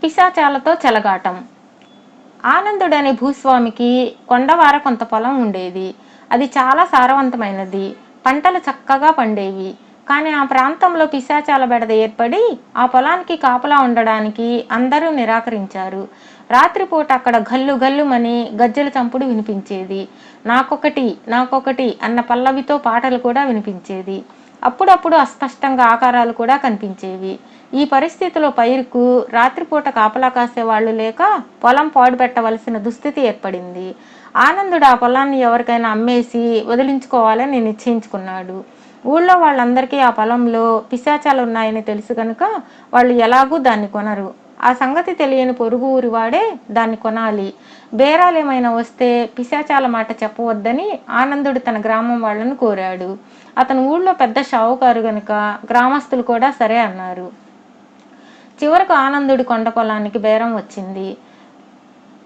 పిశాచాలతో చెలగాటం. ఆనందుడనే భూస్వామికి కొండవార కొంత పొలం ఉండేది. అది చాలా సారవంతమైనది. పంటలు చక్కగా పండేవి. కానీ ఆ ప్రాంతంలో పిశాచాల బెడద ఏర్పడి ఆ పొలానికి కాపలా ఉండడానికి అందరూ నిరాకరించారు. రాత్రిపూట అక్కడ గల్లు గల్లుమని గజ్జెల చంపుడు వినిపించేది. నాకొకటి నాకొకటి అన్న పల్లవితో పాటలు కూడా వినిపించేది. అప్పుడప్పుడు అస్పష్టంగా ఆకారాలు కూడా కనిపించేవి. ఈ పరిస్థితిలో పైరుకు రాత్రిపూట కాపలా కాసేవాళ్లు లేక పొలం పాడుపెట్టవలసిన దుస్థితి ఏర్పడింది. ఆనందుడు ఆ పొలాన్ని ఎవరికైనా అమ్మేసి వదిలించుకోవాలని నిశ్చయించుకున్నాడు. ఊళ్ళో వాళ్ళందరికీ ఆ పొలంలో పిశాచాలు ఉన్నాయని తెలుసు కనుక వాళ్ళు ఎలాగూ దాన్ని కొనరు. ఆ సంగతి తెలియని పొరుగు ఊరి వాడే దాన్ని కొనాలి. బేరాలేమైనా వస్తే పిశాచాల మాట చెప్పవద్దని ఆనందుడు తన గ్రామం వాళ్ళను కోరాడు. అతను ఊళ్ళో పెద్ద షావుకారు గనుక గ్రామస్తులు కూడా సరే అన్నారు. చివరకు ఆనందుడి కొండ పొలానికి బేరం వచ్చింది.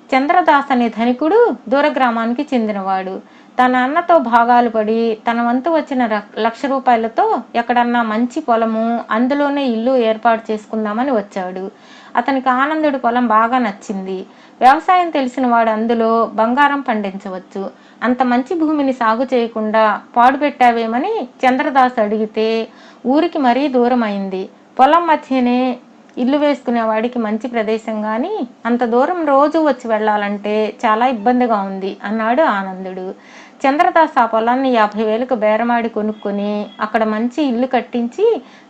చంద్రదాస్ అనే ధనికుడు దూర గ్రామానికి చెందినవాడు. తన అన్నతో భాగాలు పడి తన వంతు వచ్చిన 1,00,000 రూపాయలతో ఎక్కడన్నా మంచి పొలము, అందులోనే ఇల్లు ఏర్పాటు చేసుకుందామని వచ్చాడు. అతనికి ఆనందుడి పొలం బాగా నచ్చింది. వ్యవసాయం తెలిసిన వాడు అందులో బంగారం పండించవచ్చు. అంత మంచి భూమిని సాగు చేయకుండా పాడుపెట్టావేమని చంద్రదాస్ అడిగితే ఊరికి మరీ దూరం అయింది. పొలం మధ్యనే ఇల్లు వేసుకునే వాడికి మంచి ప్రదేశం కానీ అంత దూరం రోజు వచ్చి వెళ్ళాలంటే చాలా ఇబ్బందిగా ఉంది అన్నాడు ఆనందుడు. చంద్రదాస్ ఆ పొలాన్ని 50,000కు బేరమాడి కొనుక్కొని అక్కడ మంచి ఇల్లు కట్టించి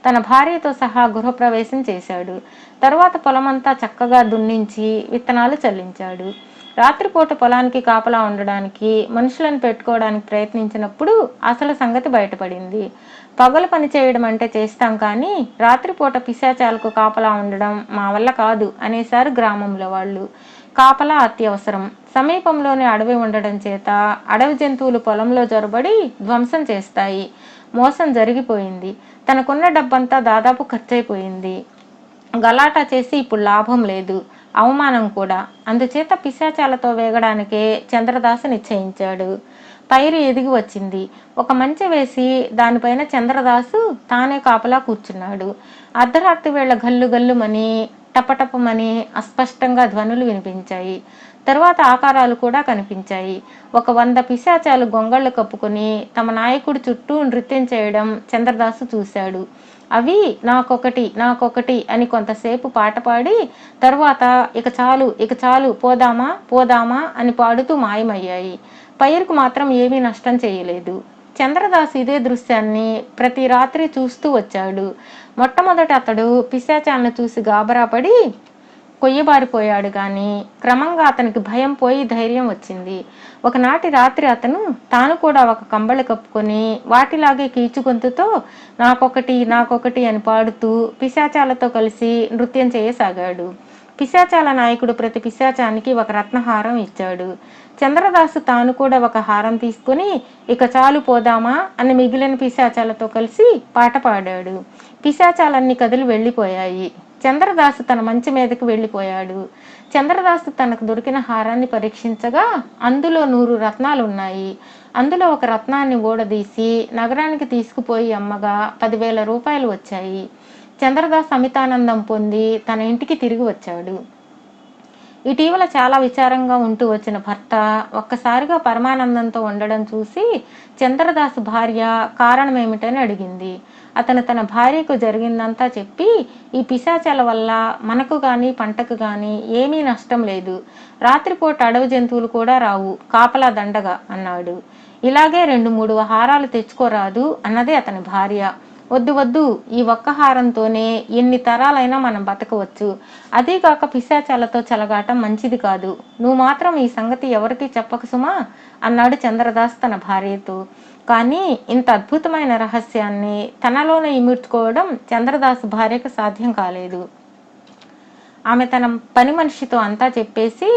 తన భార్యతో సహా గృహప్రవేశం చేశాడు. తర్వాత పొలమంతా చక్కగా దున్నించి విత్తనాలు చల్లించాడు. రాత్రిపూట పొలానికి కాపలా ఉండడానికి మనుషులను పెట్టుకోవడానికి ప్రయత్నించినప్పుడు అసలు సంగతి బయటపడింది. పగలు పని చేయడం అంటే చేస్తాం కానీ రాత్రిపూట పిశాచాలకు కాపలా ఉండడం మా వల్ల కాదు అనేసారు గ్రామంలో వాళ్ళు. కాపలా అత్యవసరం. సమీపంలోనే అడవి ఉండడం చేత అడవి జంతువులు పొలంలో జొరబడి ధ్వంసం చేస్తాయి. మోసం జరిగిపోయింది. తనకున్న డబ్బంతా దాదాపు ఖర్చయిపోయింది. గలాటా చేసి ఇప్పుడు లాభం లేదు, అవమానం కూడా. అందుచేత పిశాచాలతో వేగడానికే చంద్రదాసు నిశ్చయించాడు. పైరు ఎదిగి వచ్చింది. ఒక మంచె వేసి దానిపైన చంద్రదాసు తానే కాపలా కూర్చున్నాడు. అర్ధరాత్రి వేళ గల్లు గల్లుమని టపటపమని అస్పష్టంగా ధ్వనులు వినిపించాయి. తరువాత ఆకారాలు కూడా కనిపించాయి. 100 పిశాచాలు గొంగళ్ళు కప్పుకొని తమ నాయకుడి చుట్టూ నృత్యం చేయడం చంద్రదాసు చూశాడు. అవి నాకొకటి నాకొకటి అని కొంతసేపు పాట పాడి తరువాత ఇక చాలు ఇక చాలు పోదామా పోదామా అని పాడుతూ మాయమయ్యాయి. పైరుకు మాత్రం ఏమీ నష్టం చేయలేదు. చంద్రదాసు ఇదే దృశ్యాన్ని ప్రతి రాత్రి చూస్తూ వచ్చాడు. మొట్టమొదట అతడు పిశాచాలను చూసి గాబరాపడి కొయ్యబారిపోయాడు కానీ క్రమంగా అతనికి భయం పోయి ధైర్యం వచ్చింది. ఒకనాటి రాత్రి అతను తాను కూడా ఒక కంబళి కప్పుకొని వాటిలాగే కీచుగొంతుతో నాకొకటి నాకొకటి అని పాడుతూ పిశాచాలతో కలిసి నృత్యం చేయసాగాడు. పిశాచాల నాయకుడు ప్రతి పిశాచానికి ఒక రత్నహారం ఇచ్చాడు. చంద్రదాసు తాను కూడా ఒక హారం తీసుకుని ఇక చాలు పోదామా అని మిగిలిన పిశాచాలతో కలిసి పాట పాడాడు. పిశాచాలన్నీ కదిలి వెళ్ళిపోయాయి. చంద్రదాసు తన మంచి మీదకు వెళ్ళిపోయాడు. చంద్రదాసు తనకు దొరికిన హారాన్ని పరీక్షించగా అందులో 100 రత్నాలు ఉన్నాయి. అందులో ఒక రత్నాన్ని ఊడదీసి నగరానికి తీసుకుపోయి అమ్మగా 10,000 రూపాయలు వచ్చాయి. చంద్రదాస్ అమితానందం పొంది తన ఇంటికి తిరిగి వచ్చాడు. ఇటీవల చాలా విచారంగా ఉంటూ వచ్చిన భర్త ఒక్కసారిగా పరమానందంతో ఉండడం చూసి చంద్రదాసు భార్య కారణమేమిటని అడిగింది. అతను తన భార్యకు జరిగిందంతా చెప్పి ఈ పిశాచాల వల్ల మనకు కానీ పంటకు కానీ ఏమీ నష్టం లేదు, రాత్రిపూట అడవి జంతువులు కూడా రావు, కాపలా దండగా అన్నాడు. ఇలాగే 2-3 హారాలు తెచ్చుకోరాదు అన్నది అతని భార్య. వద్దు వద్దు, ఈ ఒక్క హారంతోనే ఎన్ని తరాలైనా మనం బతకవచ్చు. అదీగాక పిశాచాలతో చెలగాటం మంచిది కాదు. నువ్వు మాత్రం ఈ సంగతి ఎవరికీ చెప్పకు సుమా అన్నాడు చంద్రదాస్ తన భార్యతో. కానీ ఇంత అద్భుతమైన రహస్యాన్ని తనలోనే ఇముడ్చుకోవడం చంద్రదాసు భార్యకు సాధ్యం కాలేదు. ఆమె తన పని మనిషితో అంతా చెప్పేసి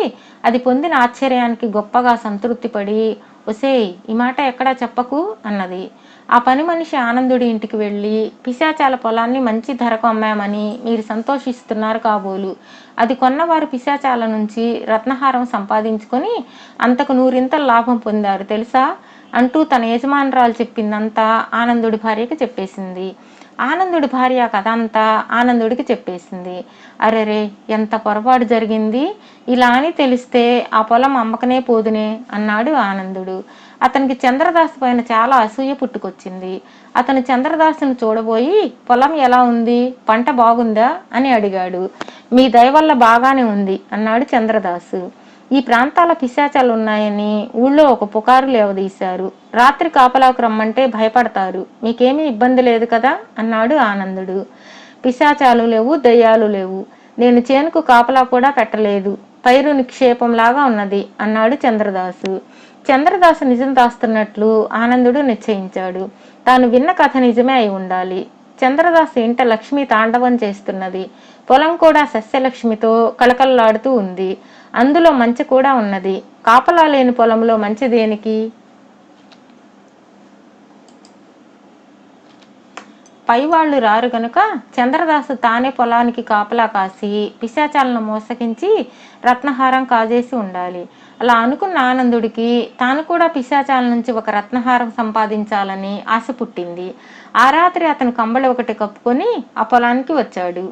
అది పొందిన ఆశ్చర్యానికి గొప్పగా సంతృప్తి పడి ఒసేయ్, ఈ మాట ఎక్కడా చెప్పకు అన్నది. ఆ పని మనిషి ఆనందుడి ఇంటికి వెళ్ళి పిశాచాల పొలాన్ని మంచి ధరకు అమ్మామని మీరు సంతోషిస్తున్నారు కాబోలు. అది కొన్నవారు పిశాచాల నుంచి రత్నహారం సంపాదించుకొని అంతకు 100 లాభం పొందారు తెలుసా అంటూ తన యజమానురాలు చెప్పిందంతా ఆనందుడి భార్యకి చెప్పేసింది. ఆనందుడి భార్య కథ అంతా ఆనందుడికి చెప్పేసింది. అరెరే, ఎంత పొరపాటు జరిగింది, ఇలా అని తెలిస్తే ఆ పొలం అమ్మకనే పోదునే అన్నాడు ఆనందుడు. అతనికి చంద్రదాసు పైన చాలా అసూయ పుట్టుకొచ్చింది. అతను చంద్రదాసును చూడబోయి, పొలం ఎలా ఉంది, పంట బాగుందా అని అడిగాడు. మీ దయ వల్ల బాగానే ఉంది అన్నాడు చంద్రదాసు. ఈ ప్రాంతాల పిశాచాలు ఉన్నాయని ఊళ్ళో ఒక పుకారు లేవదీశారు. రాత్రి కాపలాకు రమ్మంటే భయపడతారు, మీకేమీ ఇబ్బంది లేదు కదా అన్నాడు ఆనందుడు. పిశాచాలు లేవు, దయ్యాలు లేవు, నేను చేనుకు కాపలా కూడా పెట్టలేదు, పైరు నిక్షేపంలాగా ఉన్నది అన్నాడు చంద్రదాసు. చంద్రదాసు నిజం దాస్తున్నట్లు ఆనందుడు నిశ్చయించాడు. తాను విన్న కథ నిజమే అయి ఉండాలి. చంద్రదాసు ఇంట లక్ష్మి తాండవం చేస్తున్నది. పొలం కూడా సస్యలక్ష్మితో కళకళలాడుతూ ఉంది. అందులో మంచి కూడా ఉన్నది. కాపలా లేని పొలంలో మంచి దేనికి? పైవాళ్లు రారు గనుక చంద్రదాసు తానే పొలానికి కాపలా కాసి పిశాచాలను మోసగించి రత్నహారం కాజేసి ఉండాలి. అలా అనుకున్న ఆనందుడికి తాను కూడా పిశాచాల నుంచి ఒక రత్నహారం సంపాదించాలని ఆశ పుట్టింది. ఆ రాత్రి అతను కంబళి ఒకటి కప్పుకొని ఆ పొలానికి వచ్చాడు.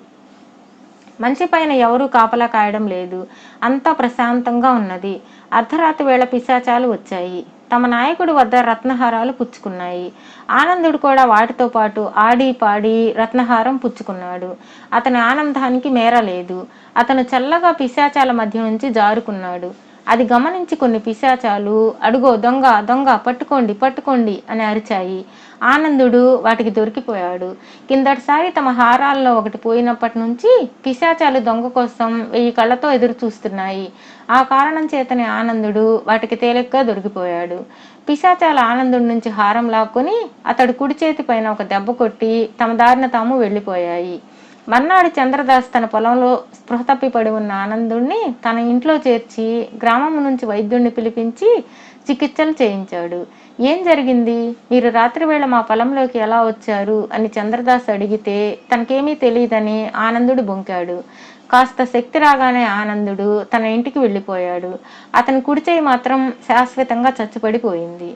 మంచి పైన ఎవరూ కాపలా కాయడం లేదు. అంతా ప్రశాంతంగా ఉన్నది. అర్ధరాత్రి వేళ పిశాచాలు వచ్చాయి. తమ నాయకుడి వద్ద రత్నహారాలు పుచ్చుకున్నాయి. ఆనందుడు కూడా వాటితో పాటు ఆడి పాడి రత్నహారం పుచ్చుకున్నాడు. అతని ఆనందానికి మేర లేదు. అతను చల్లగా పిశాచాల మధ్య నుంచి జారుకున్నాడు. అది గమనించి కొన్ని పిశాచాలు, అడుగో దొంగ దొంగ, పట్టుకోండి పట్టుకోండి అని అరిచాయి. ఆనందుడు వాటికి దొరికిపోయాడు. కిందటిసారి తమ హారాల్లో ఒకటి పోయినప్పటి నుంచి పిశాచాలు దొంగ కోసం 1000 కళ్ళతో ఎదురు చూస్తున్నాయి. ఆ కారణం చేతనే ఆనందుడు వాటికి తేలిగ్గా దొరికిపోయాడు. పిశాచాలు ఆనందుడి నుంచి హారం లాక్కొని అతడు కుడి చేతి పైన ఒక దెబ్బ కొట్టి తమ దారిన తాము వెళ్ళిపోయాయి. మర్నాడు చంద్రదాస్ తన పొలంలో స్పృహ తప్పిపడి ఉన్న ఆనందుణ్ణి తన ఇంట్లో చేర్చి గ్రామం నుంచి వైద్యుణ్ణి పిలిపించి చికిత్సలు చేయించాడు. ఏం జరిగింది, మీరు రాత్రివేళ మా పొలంలోకి ఎలా వచ్చారు అని చంద్రదాస్ అడిగితే తనకేమీ తెలియదని ఆనందుడు బొంకాడు. కాస్త శక్తి రాగానే ఆనందుడు తన ఇంటికి వెళ్ళిపోయాడు. అతని కుడి చేయి మాత్రం శాశ్వతంగా చచ్చుపడిపోయింది.